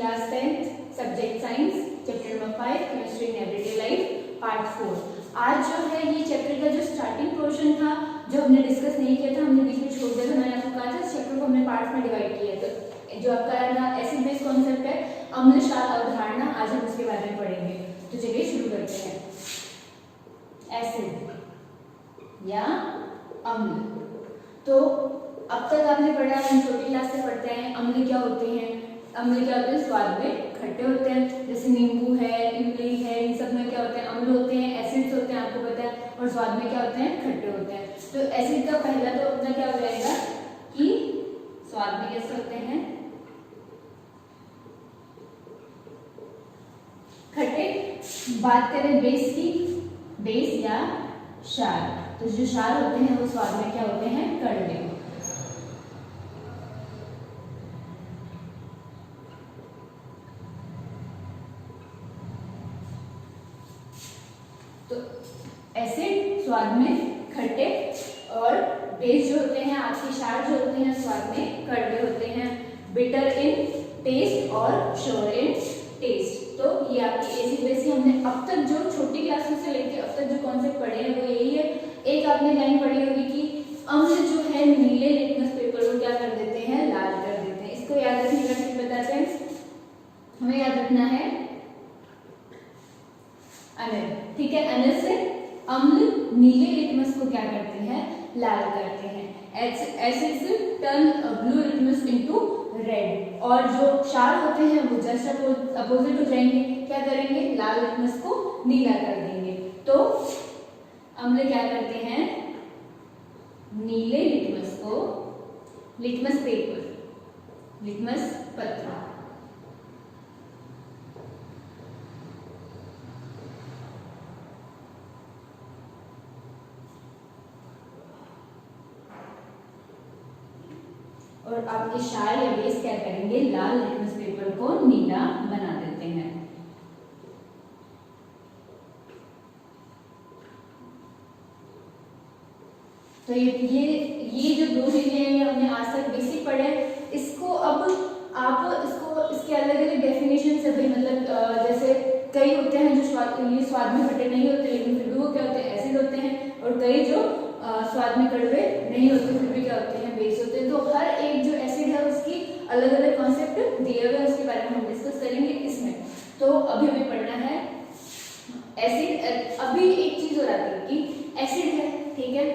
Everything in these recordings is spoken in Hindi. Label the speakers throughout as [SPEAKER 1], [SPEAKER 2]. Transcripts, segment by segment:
[SPEAKER 1] Class 10th subject science chapter number 5 chemistry in everyday life part 4। आज जो है ये चैप्टर का जो स्टार्टिंग पोर्शन था जो हमने डिस्कस नहीं किया था, हमने बीच में छोड़ दिया था। मैंने आपको कहा था इस चैप्टर को हमने पार्ट्स में डिवाइड किया था। जो आपका ना एसिड बेस कॉन्सेप्ट है, अम्ल क्षार अवधारणा, आज हम उसके बारे में पढ़ेंगे। तो चलिए शुरू करते हैं। एसिड या अम्ल, तो अब तक आपने पढ़ा, हम छोटी क्लास से पढ़ते हैं अम्ल क्या होते हैं। अम्ल क्या होते हैं? स्वाद में खट्टे होते हैं, जैसे नींबू है, इमली है, इन सब में क्या होते हैं? अम्ल होते हैं, एसिड्स होते हैं, आपको पता है। और स्वाद में क्या होते हैं? खट्टे होते हैं। तो एसिड का पहला तो अपना क्या हो जाएगा कि स्वाद में कैसे होते हैं? खट्टे। बात करें बेस की, बेस या क्षार, तो जो क्षार होते हैं वो स्वाद में क्या होते हैं? कड़वे। तो एसिड स्वाद में खट्टे और बेस जो होते हैं आपके क्षार जो होते हैं स्वाद में कड़वे होते हैं। बिटर इन टेस्ट और श्योर इन टेस्ट। तो ये आपकी एसिड बेस की हमने अब तक जो छोटी क्लासों से लेके अब तक जो कॉन्सेप्ट पढ़े हैं वो यही है। एक आपने लाइन पढ़ी होगी कि अम्ल जो है नीले लिटमस पेपर को क्या कर देते हैं? लाल कर देते हैं। इसको याद रखने का ट्रिक बताते हैं, हमें याद रखना है अनिल, ठीक है। अनिल से अम्ल नीले लिटमस को क्या करते हैं? लाल करते हैं। एसिड से turn blue litmus into red. और जो क्षार होते हैं वो जस्ट अपोजिट हो जाएंगे, क्या करेंगे? लाल लिटमस को नीला कर देंगे। तो अम्ल क्या करते हैं? नीले लिटमस को, लिटमस पेपर, लिटमस पत्र, और आपके क्षार या बेस क्या करेंगे? लाल लिटमस पेपर को नीला बना देते हैं। तो ये जो दो चीजें हैं ये हमने आज तक बेसिक पढ़े। इसको अब आप इसके अलग अलग डेफिनेशन से भी, मतलब जैसे कई होते हैं जो स्वाद में खट्टे नहीं होते लेकिन फिर भी वो क्या होते हैं? एसिड होते हैं। और कई जो स्वाद में कड़वे नहीं होते फिर भी क्या होते हैं? बेस होते हैं। तो हर एक जो एसिड है उसकी अलग अलग कॉन्सेप्ट दिए हुए हैं, उसके बारे में हम डिस्कस करेंगे इसमें। तो अभी हमें पढ़ना है एसिड। अभी एक चीज हो रही है कि एसिड है, ठीक है,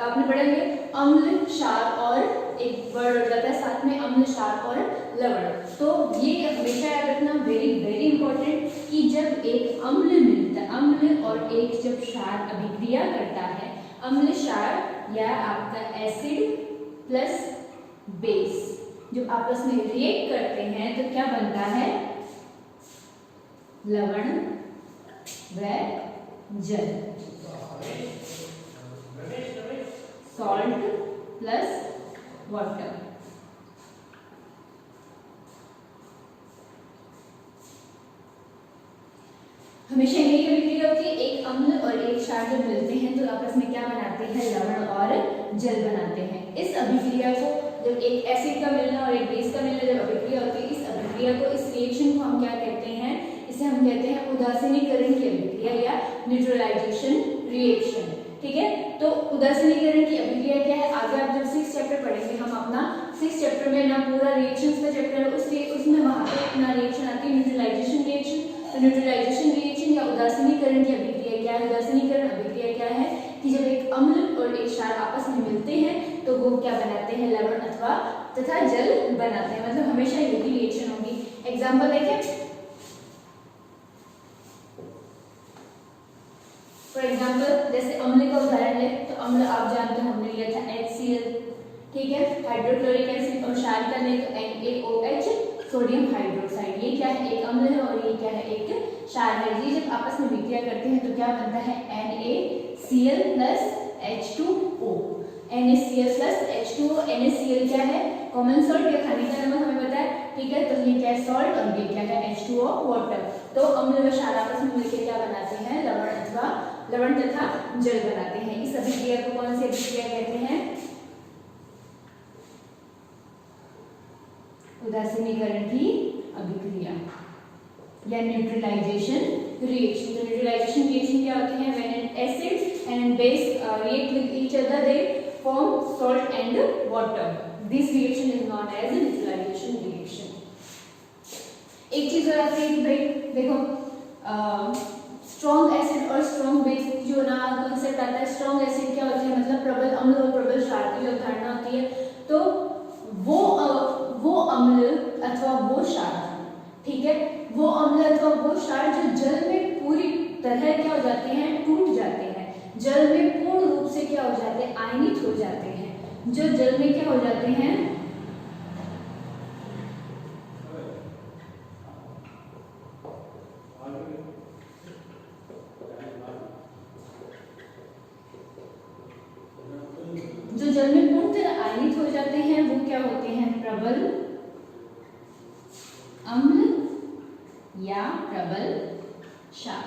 [SPEAKER 1] आपने पढ़ेंगे अम्ल, क्षार और एक वर्ड हो जाता है साथ में अम्ल, क्षार और लवण। तो ये हमेशा याद रखना, वेरी वेरी इंपॉर्टेंट, कि जब एक अम्ल मिलता है, अम्ल और एक जब क्षार अभिक्रिया करता है, अम्ल क्षार या आपका एसिड प्लस बेस जो आपस में रिएक्ट करते हैं तो क्या बनता है? लवण व जल, सॉल्ट प्लस वाटर। हमेशा यही अभिक्रिया होती है, एक अम्ल और एक क्षार जब मिलते हैं तो आपस में क्या बनाते हैं? लवण और जल बनाते हैं। इस अभिक्रिया को, जब एक एसिड का मिलना और एक बेस का मिलना जब अभिक्रिया होती है, इस अभिक्रिया को, इस रिएक्शन को हम क्या कहते हैं? इसे हम कहते हैं उदासीनीकरण की अभिक्रिया या न्यूट्रलाइजेशन रिएक्शन, ठीक है। तो उदासीनीकरण की अभिक्रिया क्या है? आगे आप जब 6th चैप्टर पढ़ेंगे, हम अपना 6th चैप्टर में ना पूरा रिएक्शंस का चैप्टर है, उसमें वहां पे अपना रिएक्शन आती है न्यूट्रलाइजेशन रिएक्शन। तो न्यूट्रलाइजेशन रिएक्शन या उदासीनीकरण की अभिक्रिया क्या है? उदासीनीकरण अभिक्रिया क्या है कि जब एक अम्ल और एक क्षार आपस में मिलते हैं तो वो क्या बनाते हैं? लवण अथवा तथा जल बनाते हैं। मतलब हमेशा यही रिएक्शन होगी। एग्जाम्पल देखें, फॉर एग्जाम्पल जैसे अम्ल का उदाहरण ले तो अम्ल आप जानते हो हमने लिया था HCl, ठीक है, हाइड्रोक्लोरिक एसिड। और क्षार का ले तो NaOH, सोडियम हाइड्रोक्साइड। ये क्या है? एक अम्ल है और ये क्या है? एक क्षार है। ये जब आपस में विक्रिया करते हैं तो क्या बनता है? NaCl plus H2O, NaCl plus H2O। NaCl क्या है? कॉमन सॉल्ट या खाने का नमक, हमें पता है, ठीक है। तो ये क्या है? सॉल्ट, और ये क्या है? H2O water. तो अम्ल व क्षार आपस में मिलकर क्या बनाते हैं? लवण तथा जल बनाते हैं। इस अभिक्रिया को कौन सी अभिक्रिया कहते हैं? उदासीनीकरण की अभिक्रिया या न्यूट्रलाइजेशन रिएक्शन। तो न्यूट्रलाइजेशन रिएक्शन क्या होती है? When an acid and base react with each other they form salt and water, this reaction is known as neutralisation reaction. एक चीज और आती है कि भाई देखो स्ट्रॉन्ग एसिड और स्ट्रॉन्ग बेस जो ना कॉन्सेप्ट आता है। स्ट्रॉन्ग एसिड क्या होती है? मतलब प्रबल अम्ल और प्रबल क्षार की जो धारणा होती है। तो वो अम्ल अथवा वो क्षार, ठीक है, वो अम्ल अथवा वो क्षार जो जल में पूरी तरह क्या हो जाते हैं? टूट जाते हैं, जल में पूर्ण रूप से क्या हो जाते हैं? आयनित हो जाते हैं। जो जल में क्या हो जाते हैं? जो जल में पूर्ण तरह आयनित हो जाते हैं वो क्या होते हैं? प्रबल अम्ल या प्रबल क्षार।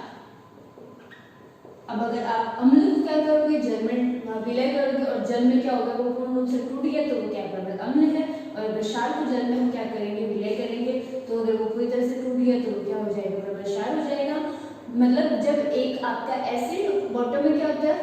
[SPEAKER 1] अब अगर आप अम्ल को क्या करोगे? जल में विलय करोगे और जल में क्या होगा? वो पूर्ण रूप से टूट गया तो वो क्या? प्रबल अम्ल है। और अगर क्षार को जल में हम क्या करेंगे? विलय करेंगे। तो अगर वो पूरी तरह से टूट गया तो वो क्या हो जाएगा? प्रबल क्षार हो जाएगा। मतलब जब एक आपका एसिड वाटर में क्या होता है?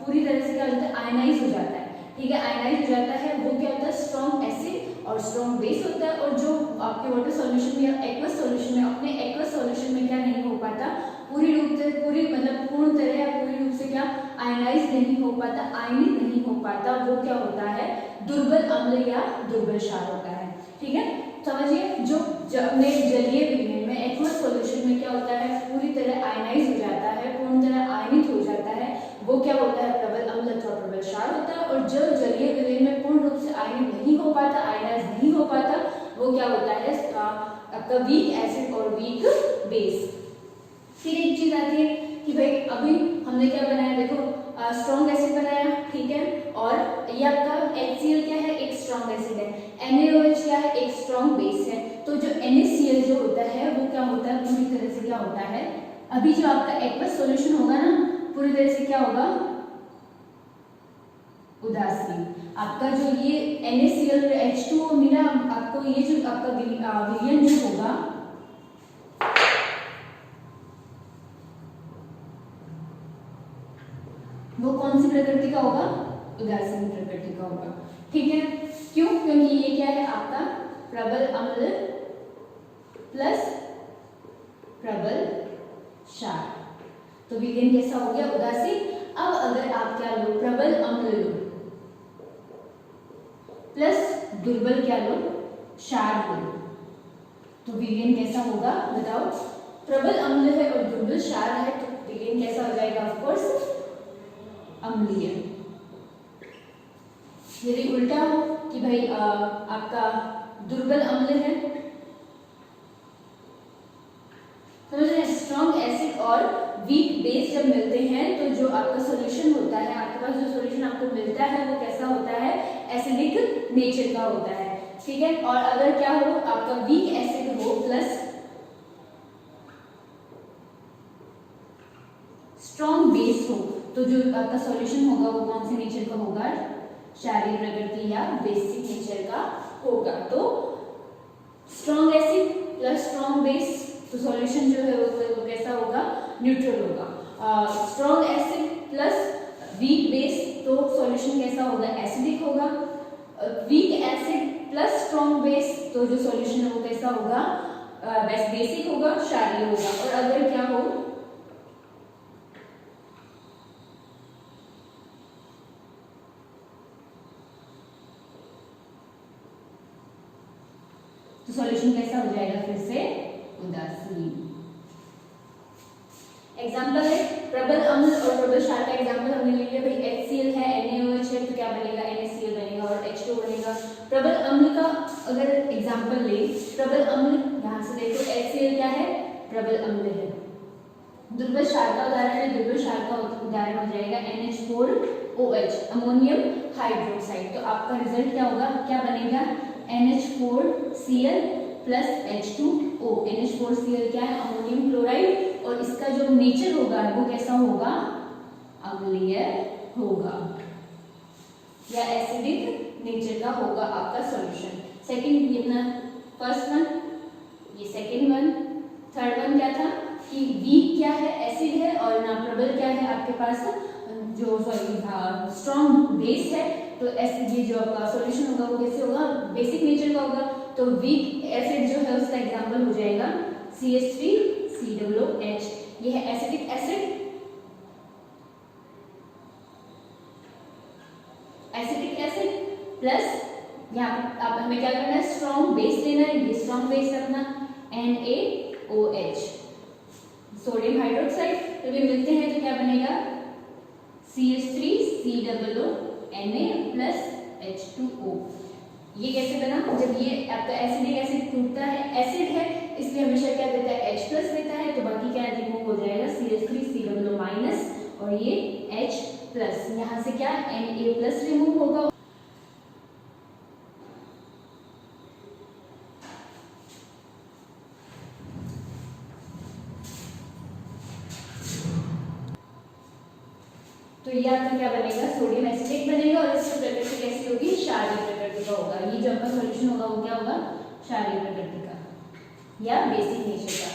[SPEAKER 1] पूरी तरह से क्या होता है? आयनाइज हो जाता है, ठीक है, आयनाइज हो जाता है। वो क्या होता है? स्ट्रॉन्ग एसिड और स्ट्रॉन्ग बेस होता है। और जो आपके वाटर सॉल्यूशन में या एक्वस सॉल्यूशन में, अपने एक्वस सॉल्यूशन में क्या नहीं हो पाता? पूरी रूप से मतलब पूर्ण तरह या पूरी रूप से क्या आयनाइज नहीं हो पाता, आयनित नहीं हो पाता, वो क्या होता है? दुर्बल अम्ल या दुर्बल क्षार होता है, ठीक है। समझिए, जो अपने जलीय विलयन में एक्वस सॉल्यूशन में क्या होता है? पूरी तरह आयनाइज हो जाता है, पूर्ण तरह आयनित हो जाता है, वो क्या होता है? प्रबल अम्ल अथवा प्रबल क्षार होता है। और जो जलीय विलयन में पूर्ण रूप से आयनित नहीं हो पाता, आयनाइज नहीं हो पाता, वो क्या होता है? आपका वीक एसिड और वीक बेस। फिर एक चीज आती है कि भाई अभी हमने क्या बनाया? देखो स्ट्रॉन्ग एसिड बनाया, ठीक है, और ये आपका HCl क्या है? एक स्ट्रॉन्ग एसिड है। NaOH क्या है? एक स्ट्रॉन्ग बेस है। तो जो NaCl जो होता है वो क्या होता है? पूरी तरह से क्या होता है? अभी जो आपका एक्वस सॉल्यूशन होगा ना, पूरी तरह से क्या होगा? उदासीन। आपका जो ये NaCl H2O मिला आपको, ये जो आपका विलयन जो होगा वो कौन सी प्रकृति का होगा? उदासीन प्रकृति का होगा, ठीक है। क्यों? क्योंकि ये क्या है? आपका प्रबल अम्ल प्लस प्रबल क्षार, तो विलयन कैसा हो गया? उदासीन। अब अगर आप क्या लो? प्रबल अम्ल लो प्लस दुर्बल क्या लो? क्षार लो, तो विलयन कैसा होगा? बताओ। प्रबल अम्ल है और दुर्बल क्षार है, तो विलयन कैसा हो जाएगा? ऑफ कोर्स अम्लीय। यदि उल्टा हो कि भाई आपका दुर्बल अम्ल है, समझ रहे हैं? स्ट्रॉन्ग एसिड और वीक बेस जब मिलते हैं तो जो आपका सॉल्यूशन होता है, आपके पास जो सॉल्यूशन आपको मिलता है वो कैसा होता है? एसिडिक नेचर का होता है, ठीक है। और अगर क्या हो? आपका वीक एसिड हो प्लस स्ट्रॉन्ग बेस हो, तो जो आपका सॉल्यूशन होगा वो कौन से नेचर का होगा? क्षारीय प्रकृति या बेसिक नेचर का होगा। तो strong acid plus strong base, तो सॉल्यूशन जो है वो कैसा होगा? न्यूट्रल होगा। Strong acid plus weak base, तो सॉल्यूशन कैसा होगा? एसिडिक होगा। Weak acid plus strong base, तो जो सॉल्यूशन है वो कैसा होगा? बेसिक होगा, क्षारीय होगा। और अगर क्या हो? तो सॉल्यूशन कैसा हो जाएगा? फिर से उदासीन। एग्जाम्पल है प्रबल अम्ल और प्रबल क्षार का एग्जाम्पल हमने ले लिया। भाई HCl है, NaOH है, तो क्या बनेगा? NaCl बनेगा और H2O बनेगा। प्रबल अम्ल का अगर एग्जाम्पल ले, प्रबल अम्ल यहाँ से देखो, HCl क्या है? प्रबल अम्ल है। दुर्बल क्षार का उदाहरण है, दुर्बल क्षार का उदाहरण हो जाएगा NH4OH, अमोनियम हाइड्रोक्साइड। तो आपका रिजल्ट क्या होगा? क्या बनेगा? NH4Cl plus H2O। NH4Cl क्या है? अमोनियम क्लोराइड, और इसका जो नेचर होगा वो कैसा होगा? अम्लीय होगा या एसिडिक नेचर का होगा आपका सॉल्यूशन। सेकंड, ये अपना फर्स्ट वन एसिड है और ना प्रबल क्या है आपके पास जो स्ट्रॉन्ग बेस है। तो एसिड ये जो आपका सॉल्यूशन होगा वो कैसे होगा, बेसिक नेचर का होगा। तो वीक एसिड जो है उसका एग्जांपल हो जाएगा CH3COOH। ये है acidic acid. Acidic acid plus यहाँ आप हमें क्या करना है, स्ट्रॉन्ग बेस लेना है, ये स्ट्रॉन्ग बेस रखना NaOH सोडियम हाइड्रोक्साइड। जब ये मिलते हैं तो क्या बनेगा CH3COO Na प्लस H2O। ये कैसे बना, जब ये आपका एसिडिक एसिड टूटता है, एसिड है इसलिए हमेशा क्या देता है H प्लस देता है, तो बाकी क्या रिमूव हो जाएगा CH3COO माइनस और ये H प्लस, यहाँ से क्या Na प्लस रिमूव होगा। तो ये आपका क्या बनेगा, सोडियम एसिटेट बनेगा और इसकी प्रकृति कैसी होगी, क्षारीय प्रकृति का होगा। ये जो आपका सॉल्यूशन होगा वो क्या होगा, क्षारीय प्रकृति का या बेसिक नेचर का।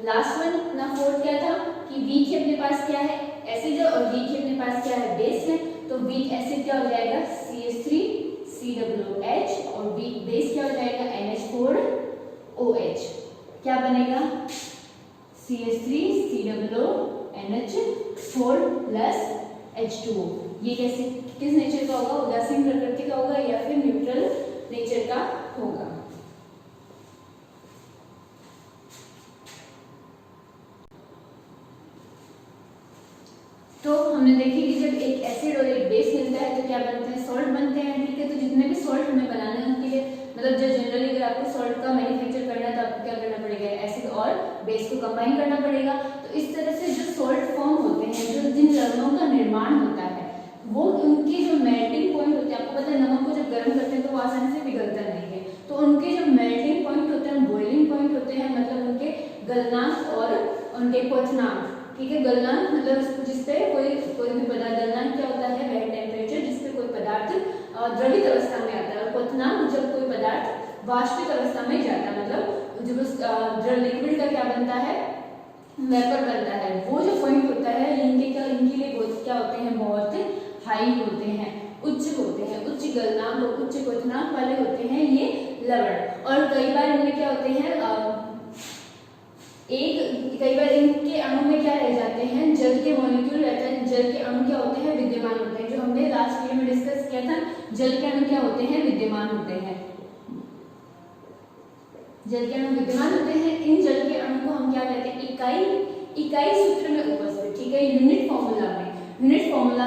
[SPEAKER 1] लास्ट वन अपना फोर्थ क्या था कि वीक है अपने पास क्या है, एसिड है, और वीक है अपने पास क्या है, बेस है। तो वीक एसिड क्या हो जाएगा CH3COOH और वीक बेस क्या हो जाएगा NH4OH। क्या बनेगा CH3COONH4 प्लस H2O। ये कैसे किस नेचर का होगा, उदासीन प्रकृति का होगा या फिर न्यूट्रल नेचर का होगा। तो हमने देखी कि जब एक एसिड और एक बेस मिलता है तो क्या बनते हैं, सॉल्ट बनते हैं। ठीक है, तो जितने भी सॉल्ट हमें बनाने हैं उनके लिए मतलब जो जनरली अगर आपको सॉल्ट का मैन्युफैक्चर करना है तो आपको क्या करना पड़ेगा, एसिड और बेस को कंबाइन करना पड़ेगा। तो इस तरह से जो सॉल्ट फॉर्म होते हैं, जो जिन लवणों का निर्माण होता है वो उनके जो मेल्टिंग पॉइंट होते हैं, आपको पता है नमक को जब गर्म करते हैं तो वो आसानी से पिघलता नहीं है, तो उनके जो मेल्टिंग पॉइंट होते हैं, बॉइलिंग पॉइंट होते हैं, मतलब उनके गलनांक और उनके क्वथनांक। ठीक है, गलनांक मतलब जिसपे कोई भी पदार्थ, गलनांक क्या होता है, वह टेम्परेचर जिसपे कोई पदार्थ द्रवित अवस्था में आता है, और क्वथनांक जब कोई पदार्थ वाष्पित अवस्था में जाता है, मतलब जब उस लिक्विड का क्या बनता है, वेपर बनता है। वो जो पॉइंट होता है इनके लिए बहुत क्या होते हैं, बहुत हाई होते हैं, उच्च होते हैं, उच्च गलनांक और उच्च क्वथनांक वाले होते हैं ये लवण। और कई बार इनमें क्या होते हैं, कई बार इनके अणु में क्या रह जाते हैं, जल के मॉलिक्यूल रहते हैं, जल के अणु क्या होते हैं, विद्यमान होते हैं। जो हमने लास्ट वीडियो में डिस्कस किया था, जल के अणु क्या होते हैं, विद्यमान होते हैं, जल के अणु विद्यमान होते हैं। इन जल के अणु को हम क्या कहते हैं, इकाई सूत्र में उपस्थित। ठीक है, यूनिट फॉर्मूला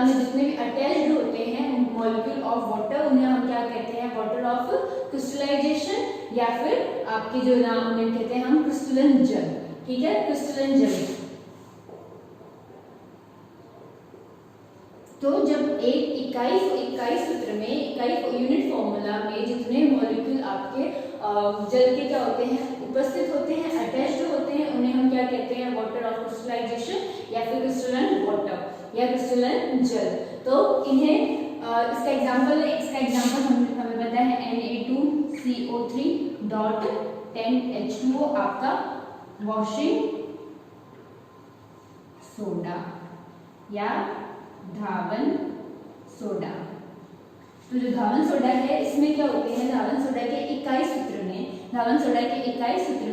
[SPEAKER 1] में जितने भी अटैच्ड होते हैं मॉलिक्यूल ऑफ वाटर, उन्हें हम क्या कहते हैं, वाटर ऑफ क्रिस्टलाइजेशन, या फिर आपके जो नाम उन्हें कहते हैं हम क्रिस्टलन जल। ठीक है, क्रिस्टलन जल। तो जब एक इकाई सूत्र में, इकाई यूनिट फॉर्मूला में जितने मॉलिक्यूल आपके जल के क्या होते हैं, उपस्थित होते हैं, अटैच्ड होते हैं, उन्हें हम क्या कहते हैं, वाटर ऑफ क्रिस्टलाइजेशन या फिर क्रिस्टलन वाटर या क्रिस्टलन जल। तो इन्हें इसका एग्जांपल हमें पता है Na2CO3 10H2O आपका वॉशिंग सोडा या धावन सोडा। तो जो धावन सोडा है इसमें क्या होते हैं, धावन सोडा के इकाई सूत्र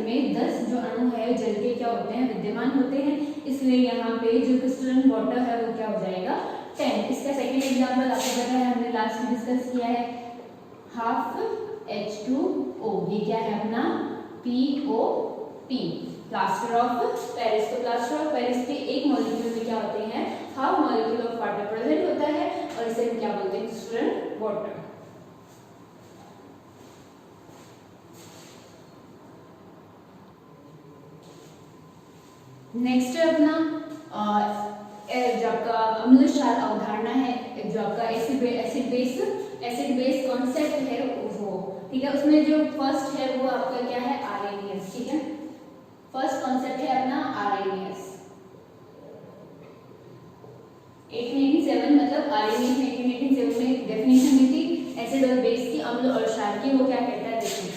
[SPEAKER 1] में 10 जो अणु है जल के क्या होते हैं, विद्यमान होते हैं। इसलिए यहाँ पे जो क्रिस्टलन वाटर है वो क्या हो जाएगा, 10। इसका सेकंड एग्जांपल आपको पता है, हमने लास्ट में डिस्कस किया है, हाफ H2O। ये क्या है अपना POP, प्लास्टर ऑफ पेरिस। तो प्लास्टर ऑफ पेरिस के एक मॉलिक्यूल में क्या होते हैं, half molecule of water present होता है, और इसे हम क्या बोलते हैं, क्रिस्टलन वाटर। नेक्स्ट है अपना जो आपका अम्ल क्षार अवधारणा है, जो आपका एसिड बेस कॉन्सेप्ट है वो। ठीक है, उसमें जो फर्स्ट है वो आपका क्या है, आरएनएस। ठीक है, फर्स्ट कॉन्सेप्ट है अपना आरएनएस। 1887 मतलब आरएनएस ने 1887 में डेफिनेशन दी थी एसिड और बेस की, अम्ल और क्षार की। वो क्या कहता है, देखिए,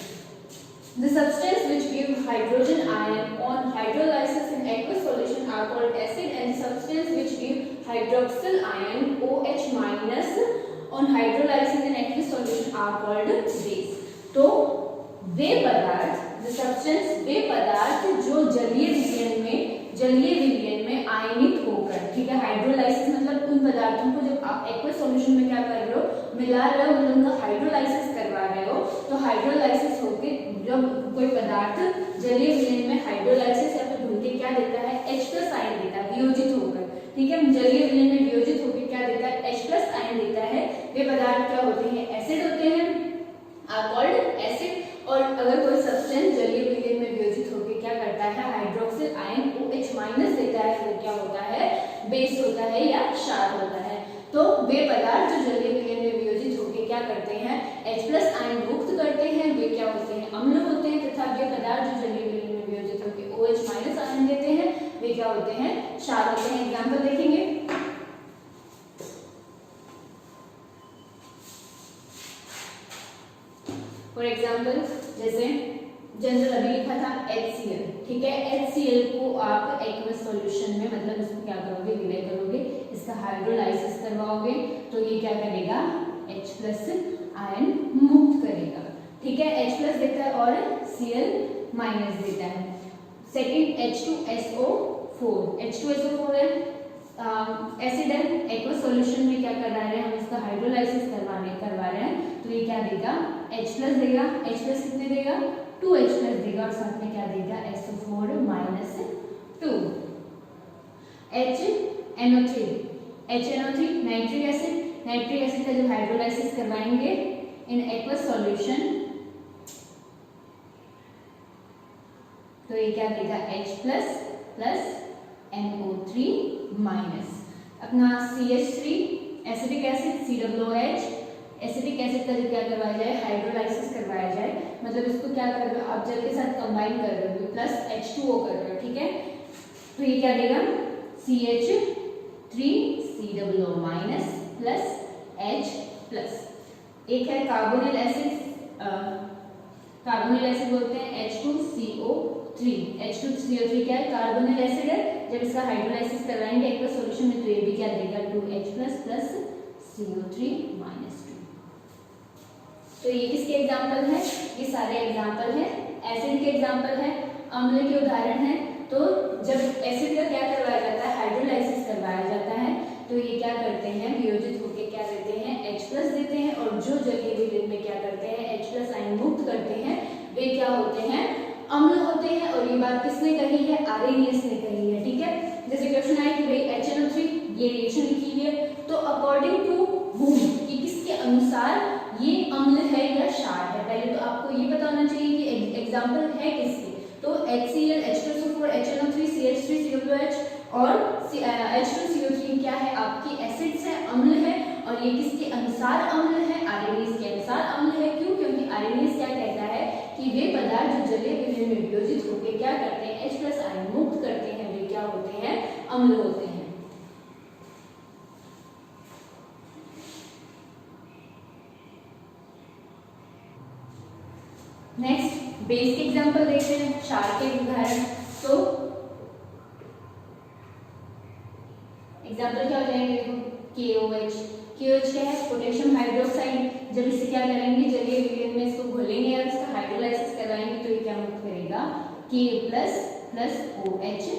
[SPEAKER 1] the substance which give hydrogen ion on hydrolysis in aqueous solution are are called acid and substance which give hydroxyl ion OH minus on hydrolysis in aqueous solution are called base. तो वे पदार्थ, the substance, वे पदार्थ जो जलीय विलयन में आयनित होकर, ठीक है, हाइड्रोलाइसिस मतलब उन पदार्थों को जब आप एक्वस सॉल्यूशन में क्या कर रहे हो, मिला रहे हो, मतलब उनका हाइड्रोलाइसिस करवा रहे हो, तो हाइड्रोलाइसिस होके जब कोई पदार्थ जलीय विलयन में हाइड्रोलाइसिस या फिर घुल के क्या देता है, H+ आयन देता है वियोजित होकर, ठीक है, जलीय विलयन में वियोजित होकर क्या देता है, H+ आयन देता है। वे पदार्थ क्या होते हैं, एसिड होते हैं, आर कॉल्ड एसिड। और अगर कोई सब्सटेंस जलीय विलयन में वियोजित होकर क्या करता है, हाइड्रोक्सिल आयन OH माइनस देता है, तो क्या होता है, बेस होता है या क्षार होता है। तो वे पदार्थ जो जलीय विलयन में वियोजित होकर क्या करते हैं, H+ आयन मुक्त करते हैं, वे क्या होते हैं, अम्ल होते हैं, तथा वे पदार्थ जो जलीय विलयन में वियोजित होकर OH माइनस आयन देते हैं, वे क्या होते हैं, क्षार होते हैं। एग्जाम्पल देखेंगे, फॉर एग्जाम्पल जैसे जनरल अभी लिखा था HCl, ठीक है, HCl को आप एक्वस सॉल्यूशन में मतलब इसको क्या करोगे, विलय करोगे, इसका हाइड्रोलाइसिस करवाओगे, तो ये क्या करेगा, H+ आयन मुक्त करेगा, ठीक है, H+ देता है और Cl- देता है। सेकंड H2SO4, H2SO4 है, एसिड है, एक्वस सॉल्यूशन में क्या करा रहे हैं हम, इसका हाइड्रोलाइसिस करवा रहे हैं, तो ये क्या देगा, H+ देगा, H+ कितने देगा, 2H+ देगा, और साथ में क्या देगा, SO4 - 2। HNO3 नाइट्रिक एसिड का जब हाइड्रोलाइसिस करवाएंगे इन एक्वस सॉल्यूशन, तो ये क्या देगा, H+ प्लस NO3-। अपना CH3 acetic acid, COOH acetic acid का जो क्या करवाया जाए, हाइड्रोलाइसिस करवाया जाए, मतलब इसको क्या कर रहे हो आप, जल के साथ कंबाइन कर रहे हो, प्लस H2O कर रहे हो, ठीक है, तो ये क्या देगा, CH3COO- प्लस H+। एक है कार्बोनिल एसिड बोलते हैं H2CO3 क्या है, कार्बोनिल एसिड है, जब इसका हाइड्रोलाइसिस करवाएंगे एक्वस सॉल्यूशन में, तो ये भी क्या देगा, 2H+ प्लस CO3-2। तो ये किसके एग्जाम्पल है, ये सारे एग्जाम्पल है, एसिड के एग्जाम्पल है, अम्ल के उदाहरण है। तो जब एसिड का क्या करवाया जाता है, हाइड्रोलाइसिस करवाया जाता है, तो ये क्या करते हैं, वियोजित होकर क्या देते हैं, H+ देते हैं, और जो जलीय विलयन में क्या करते हैं, H+ आयन मुक्त करते हैं, वे क्या होते हैं, अम्ल होते हैं। और ये बात किसने कही है, आरेनियस ने कही है, ठीक है। जैसे क्वेश्चन आया कि भाई HNO3 ये रिएक्शन लिखी है, तो अकॉर्डिंग टू whom, कि किसके अनुसार ये अम्ल है या क्षार है, पहले तो आपको ये बताना चाहिए कि एग्जाम्पल है किसके। तो HCl, H2SO4, HNO3, CH3, COOH और H2CO3 क्या है, आपकी एसिड्स है, अम्ल है, और ये किसके अनुसार अम्ल है, आरेनियस के अनुसार अम्ल है। क्यों, क्योंकि आरेनियस क्या कहता है कि वे पदार्थ जो जलीय विलयन में वियोजित होकर क्या करते हैं, H+ आयन मुक्त करते हैं, वे क्या होते हैं, अम्ल होते हैं। नेक्स्ट बेस के एग्जांपल देखते हैं, क्षार के उदाहरण। तो एग्जांपल क्या हो जाएंगे, देखो KOH क्या है, पोटेशियम हाइड्रोक्साइड। जब इसे क्या करेंगे, जलीय विलयन में इसको घोलेंगे और इसका हाइड्रोलाइसिस कराएंगे, तो ये क्या मुक्त करेगा, K+ प्लस OH-।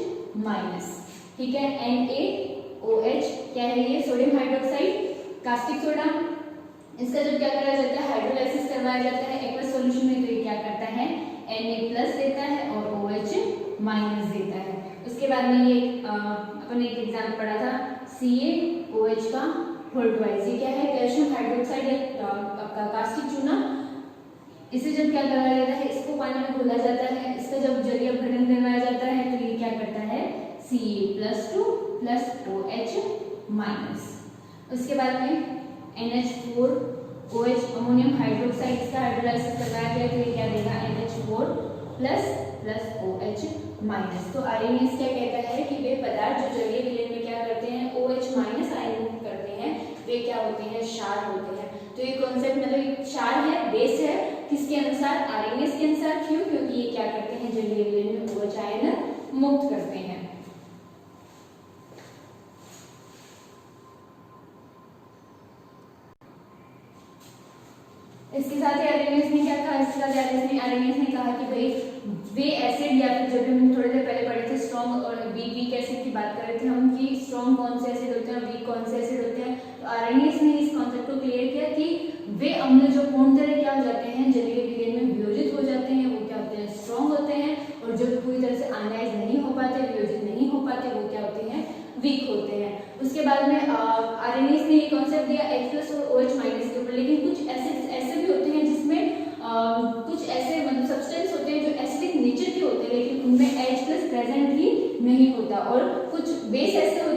[SPEAKER 1] ठीक है, NaOH क्या है, ये सोडियम हाइड्रोक्साइड, कास्टिक सोडा। इसका जब क्या करा जाता है, हाइड्रोलाइसिस करवाया जाता है एक्वस सॉल्यूशन में, तो ये क्या करता है, Na+ देता है और OH- देता है। उसके बाद में ये अपन एक एग्जाम्पल पढ़ा था CaOH का होल ट्वाइस। ये क्या है, कैल्शियम हाइड्रोक्साइड, आपका कास्टिक चूना। इसे जब क्या करवाया जाता है, इसको पानी में घोला जाता है, इसका जब जलीय अपघटन करवाया जाता है, तो ये क्या करता है, Ca+2 प्लस OH-। उसके बाद में NH4OH अमोनियम हाइड्रोक्साइड, इसका हाइड्रोलाइसिस करवाया गया, तो ये क्या देगा, NH4 प्लस OH-। तो आरेनियस क्या कहता है कि वे पदार्थ जो जलीय विलयन में क्या करते हैं, OH- आयन मुक्त करते हैं, वे क्या होते हैं, क्षार होते हैं। तो ये कॉन्सेप्ट मतलब क्षार है, बेस है, किसके अनुसार, आरेनियस के अनुसार। क्यों, क्योंकि ये क्या करते हैं, जलीय विलयन में OH आयन मुक्त करते हैं। इसका क्या था, इसने आर्हेनियस ने कहा कि भाई वे एसिड या फिर जब हम थोड़ी देर पहले पढ़े थे स्ट्रॉन्ग और वीक एसिड की बात कर रहे थे हम कि स्ट्रॉन्ग कौन से एसिड होते हैं और वीक कौन से एसिड होते हैं, तो आर्हेनियस ने इस कॉन्सेप्ट को क्लियर किया कि वे अम्ल जो पूर्ण तरह क्या हो जाते हैं, जलीय विलयन में वियोजित हो जाते हैं, वो क्या होते हैं, स्ट्रॉन्ग होते हैं, और जो पूरी तरह से आयनाइज नहीं हो पाते, वियोजित नहीं हो पाते, वो क्या होते हैं, वीक होते हैं। उसके बाद में आर्हेनियस ने ये कॉन्सेप्ट दिया H+ और OH- के ऊपर, लेकिन कुछ एसिड्स ऐसे भी होते हैं जिसमें कुछ ऐसे मतलब सब्सटेंस होते हैं जो एसिडिक नेचर के होते हैं लेकिन उनमें H+ प्रेजेंट ही नहीं होता, और कुछ बेस ऐसे होते